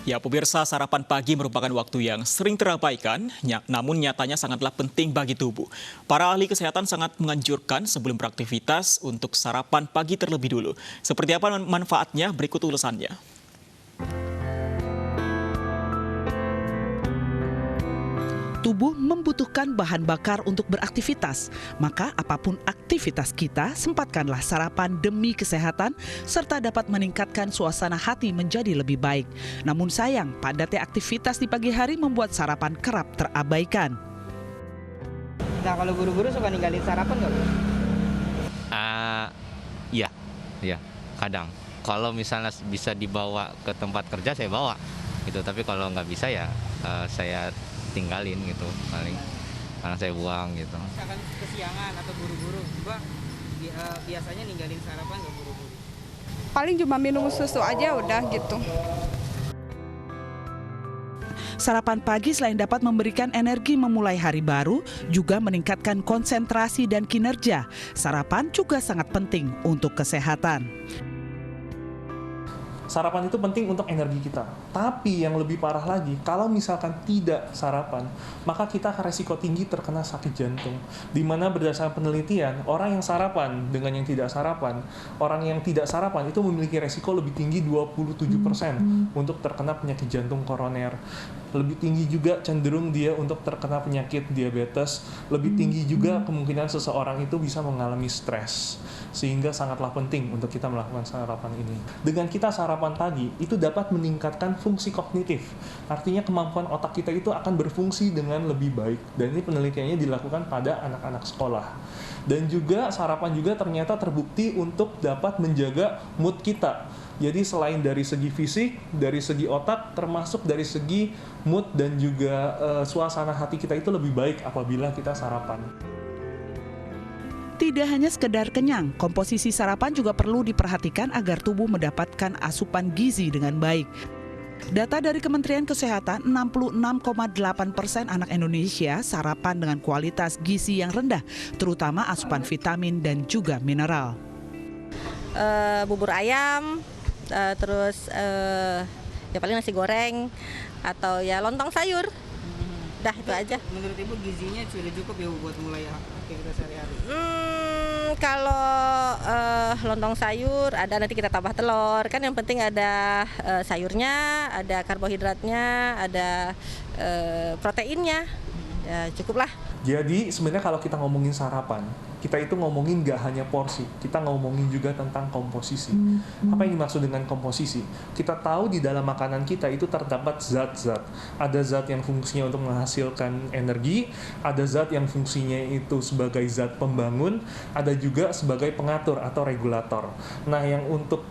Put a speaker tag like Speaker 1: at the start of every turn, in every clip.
Speaker 1: Ya, pemirsa, sarapan pagi merupakan waktu yang sering terabaikan, namun nyatanya sangatlah penting bagi tubuh. Para ahli kesehatan sangat menganjurkan sebelum beraktivitas untuk sarapan pagi terlebih dulu. Seperti apa manfaatnya? Berikut ulasannya.
Speaker 2: Tubuh membutuhkan bahan bakar untuk beraktivitas, maka apapun aktivitas kita, sempatkanlah sarapan demi kesehatan, serta dapat meningkatkan suasana hati menjadi lebih baik. Namun sayang, padatnya aktivitas di pagi hari membuat sarapan kerap terabaikan.
Speaker 3: Nah, kalau buru-buru suka ninggalin sarapan nggak, Bu?
Speaker 4: Iya, kadang. Kalau misalnya bisa dibawa ke tempat kerja, saya bawa gitu. Tapi kalau nggak bisa ya saya tinggalin gitu, paling karena saya buang gitu.
Speaker 3: Misalkan kesiangan atau buru-buru, Mbak, biasanya ninggalin sarapan nggak buru-buru?
Speaker 5: Paling cuma minum susu aja udah gitu.
Speaker 2: Sarapan pagi selain dapat memberikan energi memulai hari baru, juga meningkatkan konsentrasi dan kinerja. Sarapan juga sangat penting untuk kesehatan.
Speaker 6: Sarapan itu penting untuk energi kita. Tapi yang lebih parah lagi, kalau misalkan tidak sarapan, maka kita akan resiko tinggi terkena sakit jantung. Di mana berdasarkan penelitian, orang yang sarapan dengan yang tidak sarapan, orang yang tidak sarapan itu memiliki resiko lebih tinggi 27% untuk terkena penyakit jantung koroner. Lebih tinggi juga cenderung dia untuk terkena penyakit diabetes. Lebih tinggi juga kemungkinan seseorang itu bisa mengalami stres. Sehingga sangatlah penting untuk kita melakukan sarapan ini. Dengan kita sarapan pagi, itu dapat meningkatkan fungsi kognitif. Artinya kemampuan otak kita itu akan berfungsi dengan lebih baik. Dan ini penelitiannya dilakukan pada anak-anak sekolah. Dan juga sarapan juga ternyata terbukti untuk dapat menjaga mood kita. Jadi selain dari segi fisik, dari segi otak, termasuk dari segi mood dan juga suasana hati kita itu lebih baik apabila kita sarapan.
Speaker 2: Tidak hanya sekedar kenyang, komposisi sarapan juga perlu diperhatikan agar tubuh mendapatkan asupan gizi dengan baik. Data dari Kementerian Kesehatan, 66,8% anak Indonesia sarapan dengan kualitas gizi yang rendah, terutama asupan vitamin dan juga mineral.
Speaker 7: Bubur ayam, terus ya paling nasi goreng atau ya lontong sayur. Dah itu aja.
Speaker 3: Menurut Ibu gizinya sudah cukup ya buat mulai aktivitas sehari-hari?
Speaker 7: Kalau lontong sayur ada, nanti kita tambah telur. Kan yang penting ada sayurnya, ada karbohidratnya, ada proteinnya. Ya cukuplah.
Speaker 6: Jadi sebenarnya kalau kita ngomongin sarapan, kita itu ngomongin nggak hanya porsi, kita ngomongin juga tentang komposisi. Apa yang dimaksud dengan komposisi? Kita tahu di dalam makanan kita itu terdapat zat-zat. Ada zat yang fungsinya untuk menghasilkan energi, ada zat yang fungsinya itu sebagai zat pembangun, ada juga sebagai pengatur atau regulator. Nah, yang untuk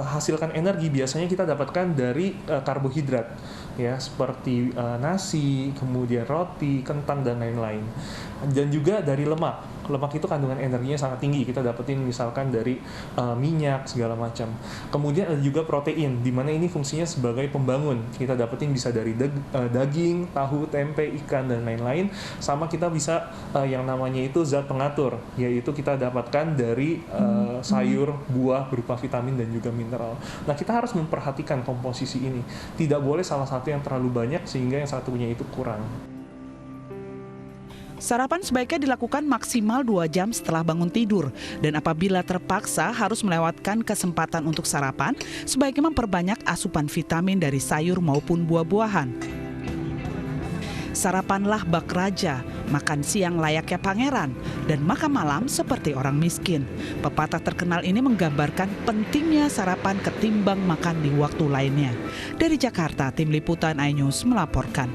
Speaker 6: hasilkan energi biasanya kita dapatkan dari karbohidrat, ya, seperti nasi, kemudian roti, kentang, dan lain-lain. Dan juga dari lemak. Lemak itu kandungan energinya sangat tinggi, kita dapetin misalkan dari minyak segala macam. Kemudian ada juga protein, di mana ini fungsinya sebagai pembangun. Kita dapetin bisa dari daging, tahu, tempe, ikan, dan lain-lain. Sama kita bisa yang namanya itu zat pengatur, yaitu kita dapatkan dari sayur, buah berupa vitamin dan juga mineral. Nah, kita harus memperhatikan komposisi ini. Tidak boleh salah satu yang terlalu banyak sehingga yang satunya itu kurang.
Speaker 2: Sarapan sebaiknya dilakukan maksimal 2 jam setelah bangun tidur. Dan apabila terpaksa harus melewatkan kesempatan untuk sarapan, sebaiknya memperbanyak asupan vitamin dari sayur maupun buah-buahan. Sarapanlah bak raja, makan siang layaknya pangeran, dan makan malam seperti orang miskin. Pepatah terkenal ini menggambarkan pentingnya sarapan ketimbang makan di waktu lainnya. Dari Jakarta, Tim Liputan iNews melaporkan.